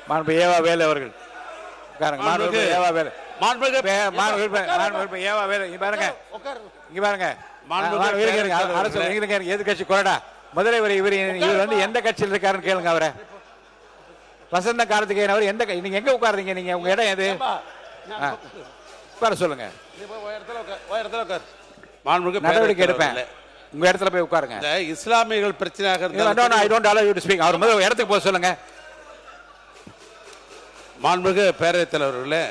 மாண்பு ஏவா வேலு அவர்கள் உட்காருங்க. மாண்பு ஏவா வேலு ஏவா வேலு இங்க பாருங்க, இங்க பாருங்க. அரசு எதிர்கட்சி கொறடா முதல்ல இவர் வந்து எந்த கட்சியில் இருக்காருன்னு கேளுங்க. அவரை வசந்த காலத்துக்கு அவர் எந்த நீங்க எங்க உட்காருங்க? நீங்க உங்க இடம் எது? உட்கார சொல்லுங்க. நடவடிக்கை எடுப்பேன். உங்க இடத்துல போய் உட்காருங்க. இஸ்லாமியர்கள் பிரச்சனையாக அவர் முதல்ல இடத்துக்கு போக சொல்லுங்க. மாண்புமிகு பேரவைத் தலைவர்களே,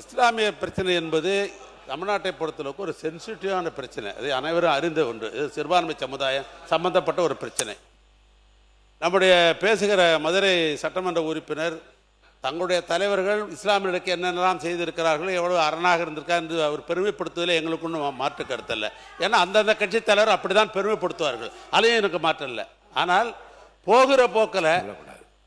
இஸ்லாமிய பிரச்சனை என்பது தமிழ்நாட்டை பொறுத்தளவுக்கு ஒரு சென்சிட்டிவான பிரச்சனை. அது அனைவரும் அறிந்த ஒன்று. இது சிறுபான்மை சமுதாயம் சம்பந்தப்பட்ட ஒரு பிரச்சனை. நம்முடைய பேசுகிற மதுரை சட்டமன்ற உறுப்பினர் தங்களுடைய தலைவர்கள் இஸ்லாமியர்களுக்கு என்னென்னலாம் செய்திருக்கிறார்கள், எவ்வளவு அரணாக இருந்திருக்கா என்று அவர் பெருமைப்படுத்துவதில் எங்களுக்கு ஒன்றும் மாற்று கருத்தல்ல. ஏன்னா அந்தந்த கட்சி தலைவர் அப்படி தான் பெருமைப்படுத்துவார்கள். அதையும் எனக்கு மாற்றல. ஆனால் போகிற போக்கில்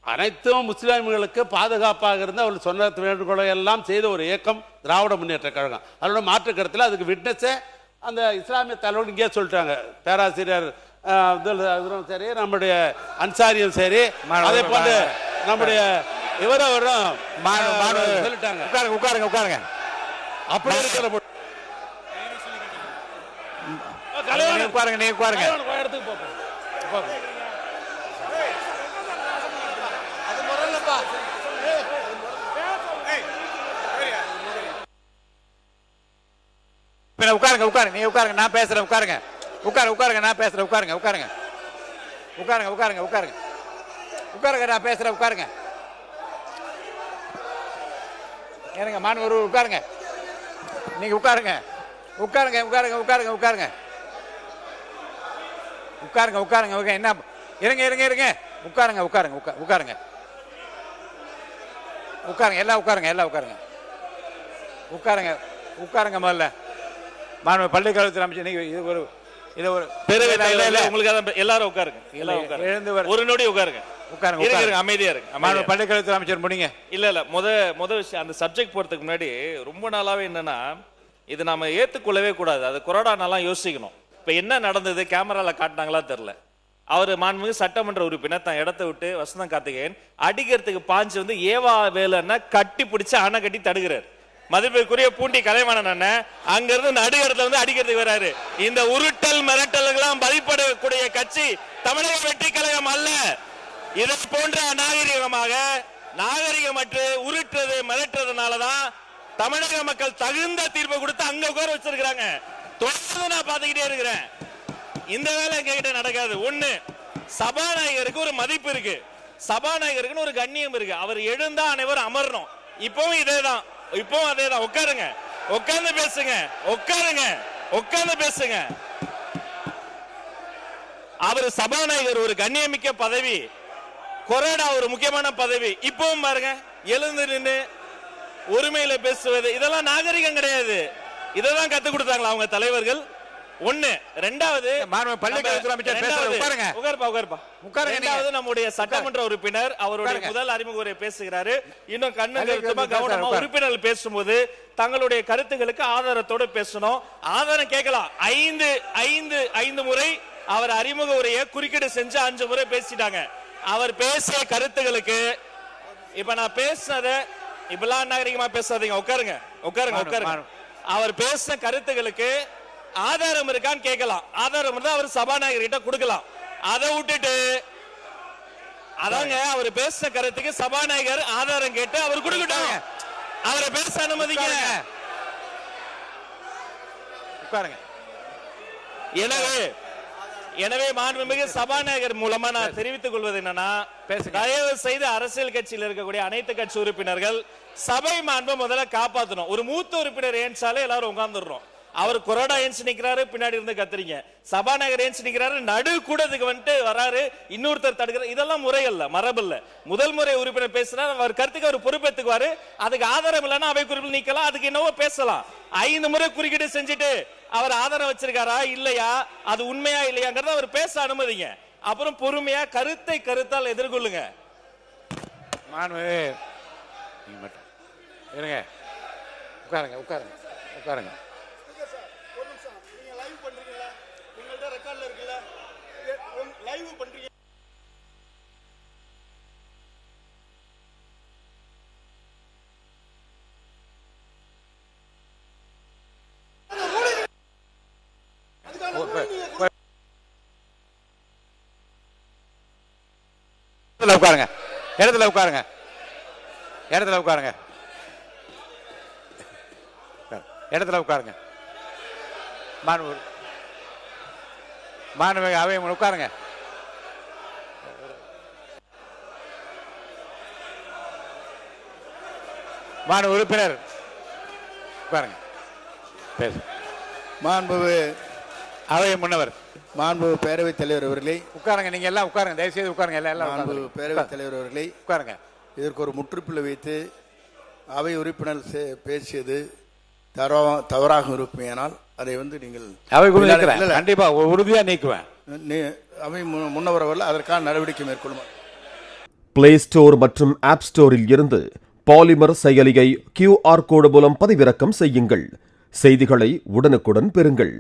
அனைத்தும் முஸ்லிம்களுக்கு பாதுகாப்பாக இருந்து அவர்கள் சொன்ன வேண்டுகோளை எல்லாம் செய்த ஒரு இயக்கம் திராவிட முன்னேற்ற கழகம். அதோட மாற்று கருத்தில் அதுக்கு விட்னஸே அந்த இஸ்லாமிய தலைவர்கள் இங்கே சொல்லிட்டாங்க. பேராசிரியர் சரி, நம்முடைய அன்சாரியும் சரி, அதே போன்று நம்முடைய இவரும் சொல்லிட்டாங்க. உட்காருங்க உட்காருங்க. அப்படி இருக்கிற உட்காருங்க, நீங்க உட்காருங்க. இடத்துக்கு போப்போம். உட்காருங்க உட்காருங்க, நீங்க உட்காருங்க, நான் பேசுறேன். உட்காருங்க உட்காருங்க, நான் பேசுறேன். உட்காருங்க உட்காருங்க உட்காருங்க உட்காருங்க உட்காருங்க உட்காருங்க, நான் பேசுறேன். உட்காருங்க. ஏனுங்க மாணவர் உட்காருங்க. நீங்க உட்காருங்க உட்காருங்க உட்காருங்க உட்காருங்க உட்காருங்க உட்காருங்க உட்காருங்க. என்ன இருங்க இருங்க இருங்க. உட்காருங்க உட்காருங்க உட்காருங்க உட்காருங்க. எல்லாம் உட்காருங்க, எல்லாம் உட்காருங்க உட்காருங்க உட்காருங்க. முதல்ல மாண்பு பள்ளிக்கல்வித்துறை அமைச்சர், இது ஒரு உங்களுக்கு எல்லாரும் உட்காருங்க, எல்லாரும் உட்காருங்க. ஒரு நொடி உட்காருங்க உட்காருங்க, அமைதியா இருக்கு. மாண்பு பள்ளிக்கல்வித்துறை அமைச்சர் முடிங்க. இல்ல முத விஷயம், அந்த சப்ஜெக்ட் போறதுக்கு முன்னாடி ரொம்ப நாளாவே என்னன்னா, இது நாம ஏத்துக்கொள்ளவே கூடாது. அது கொரோனாலாம் யோசிக்கணும். இப்ப என்ன நடந்தது, கேமரால காட்டினாங்களா தெரியல. அவர் மாண்புமிகு சட்டமன்ற உறுப்பினர் தன் இடத்தை விட்டு வசந்தம் கார்த்திகேயன் அடிக்கிறதுக்கு பாஞ்சு வந்து ஏவா வேலுன்னா கட்டி பிடிச்சு அணை கட்டி தடுக்கிறார். மதிப்பிற்குரிய பூண்டி கலைவாணன் அண்ணன் அங்க இருந்து நடுகிறதுல வந்து அடிக்கிறதுக்கு வராரு. இந்த உருட்டல் மிரட்டல்களாம் பதிப்படக்கூடிய கட்சி தமிழக வெற்றி கழகம் அல்ல. இதை போன்ற நாகரிகமற்று உருட்டுறது மிரட்டுறதுனாலதான் தமிழக மக்கள் தகுந்த தீர்ப்பை கொடுத்து அங்க உட்கார வச்சிருக்கிறாங்க. தொடர்ந்து நான் பாத்துக்கிட்டே இருக்கிறேன். இந்த வேலை எங்ககிட்ட நடக்காது. ஒண்ணு, சபாநாயகருக்கு ஒரு மதிப்பு இருக்கு, சபாநாயகருக்கு ஒரு கண்ணியம் இருக்கு. அவர் எழுந்தா அனைவரும் அமரணும். இப்பவும் இதேதான், இப்பவும் அதேதான். உட்காருங்க, உட்கார்ந்து பேசுங்க, உட்காருங்க, உட்கார்ந்து பேசுங்க. அவர் சபாநாயகர் ஒரு கண்ணியமிக்க பதவி, கொரோனா ஒரு முக்கியமான பதவி. இப்பவும் பாருங்க, எழுந்து நின்று உரிமையில பேசுவது இதெல்லாம் நாகரிகம் கிடையாது. இதெல்லாம் கத்து கொடுத்தாங்களா அவங்க தலைவர்கள்? ஒண்ணு. ரெண்டாவது, நம்முடைய சட்டமன்ற உறுப்பினர் அவருடைய முதல் அறிமுக உரை பேசுகிறாரு. இன்னும் கவனமா உறுப்பினர்கள் பேசும்போது தங்களுடைய கருத்துக்களுக்கு ஆதாரத்தோடு பேசணும். ஆதாரம் கேட்கலாம். ஐந்து முறை அவர் அறிமுக உரையை குறுக்கீடு செஞ்சு 5 முறை பேசிட்டாங்க. அவர் பேசிய கருத்துகளுக்கு இப்ப நான் பேசுனத இப்பெல்லாம் நாகரிகமா பேசாதீங்க. உட்காருங்க உட்காருங்க உட்காருங்க. அவர் பேசின கருத்துகளுக்கு ஆதாரம் இருக்கான்னு கேட்கலாம். ஆதாரம் இருந்தா அவர் சபாநாயகர் கிட்ட கொடுக்கலாம். அதை விட்டுட்டு அதாங்க அவர் பேசின கருத்துக்கு சபாநாயகர் ஆதாரம் கேட்டு அவர் கொடுக்கட்டும். அவரை பேச அனுமதிங்க. எனவே மாண்புமிகு சபாநாயகர் மூலமா நான் தெரிவித்துக் கொள்வது என்னன்னா, தயவு செய்து அரசியல் கட்சியில் இருக்கக்கூடிய அனைத்து கட்சி உறுப்பினர்கள் சபை மாண்பை முதல்ல காப்பாற்றணும். ஒரு மூத்த உறுப்பினர் ஏன்சாலே எல்லாரும் உட்கார்ந்துடுறோம். அவர் கொரோனா ஏன்ஸ் நிக்கிறாரு, பின்னாடி இருந்து கத்துறீங்க. சபாநாயகர் ஏன்ஸ் நிக்கிறாரு, நடு கூடத்துக்கு வந்துட்டு வராரு, இன்னொருத்தர் தடுக்கிறார். இதெல்லாம் முறை இல்ல, மரபு இல்ல. முதல் முறை உறுப்பினர் பேசுறாரு, அவர் கருத்துக்கு அவர் பொறுப்பேற்றுக்குவாரு. அதுக்கு ஆதாரம் இல்லைன்னா அவை குறிப்பில் நீக்கலாம், அதுக்கு என்னவோ பேசலாம். 5 முறை குறுக்கீடு செஞ்சுட்டு அவர் ஆதாரம் வச்சிருக்காரா இல்லையா, அது உண்மையா இல்லையாங்கிறத அவர் பேச அனுமதிங்க. அப்புறம் பொறுமையா கருத்தால் எதிர்கொள்ளுங்க. உட்காருங்க உட்காருங்க உட்காருங்க. இடத்துல உட்காருங்க, இடத்துல உட்காருங்க, இடத்துல உட்காருங்க, இடத்துல உட்காருங்க. மாண்புமிகு அவை உட்காருங்க. மாண்பு உறுப்பினர் உட்காருங்க, பேசு. மாண்புமிகு அவை முன்னவர், மாண்புமிகு பேரவைத் தலைவர் அவர்களே, உட்காருங்க. நீங்க எல்லாம் உட்காருங்க, தயவுசெய்து உட்காருங்க. எல்லாம் மாண்புமிகு பேரவைத் தலைவர் அவர்களே, உட்காருங்க. இதற்கு ஒரு முற்றுப்புள்ளி வைத்து அவை உறுப்பினர் பேசியது தவறாக இருப்பேனால் அதை நீங்கள் அவை கண்டிப்பா உறுதியா நீக்குவேன். அவை முன்னவர் அவர்கள் அதற்கான நடவடிக்கை மேற்கொள்ளும். பிளே ஸ்டோர் மற்றும் ஆப் ஸ்டோரில் இருந்து பாலிமர் செயலியை QR கோடு மூலம் பதிவிறக்கம் செய்யுங்கள். செய்திகளை உடனுக்குடன் பெறுங்கள்.